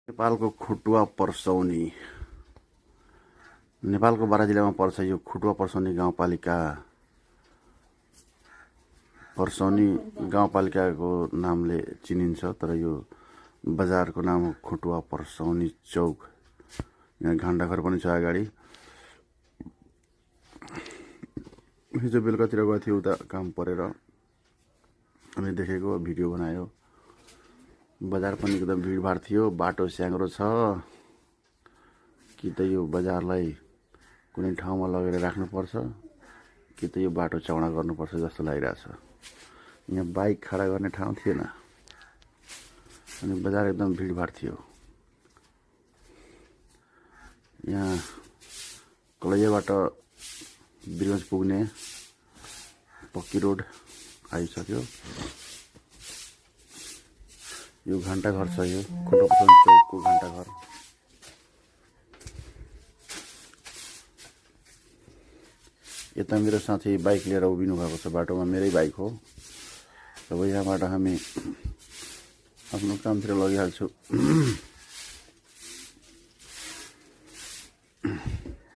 नेपालको खुटुवा पर्सौनी। नेपालको बारा जिल्लामा पर्छ यो खुटुवा पर्सौनी गाउँपालिका। पर्सौनी गाउँपालिकाको नामले चिनिन्छ, तर यो बजारको नाम हो खुटुवा पर्सौनी चौक। यहाँ घण्टाघर पनि छ अगाडि। हिजो बेलुकातिर गएको थियो उता काम परेर, अनि देखेको भिडियो बनायो। बजार पनि एकदम भिडभाड थियो, बाटो स्याङ्रो छ। कि त यो बजारलाई कुनै ठाउँमा लगेर राख्नुपर्छ, कि त यो बाटो चौडा गर्नुपर्छ जस्तो लागिरहेछ। यहाँ बाइक खडा गर्ने ठाउँ थिएन, अनि बजार एकदम भिडभाड थियो। यहाँ कलैयाबाट बिरगञ्ज पुग्ने पक्की रोड आइसक्यो। यो घण्टाघर छ, यो खुटुवा पर्सौनी चौकको घण्टाघर। यता मेरो साथी बाइक लिएर उभिनु भएको छ बाटोमा, मेरै बाइक हो। अब यहाँबाट हामी आफ्नो कामतिर लगिहाल्छु।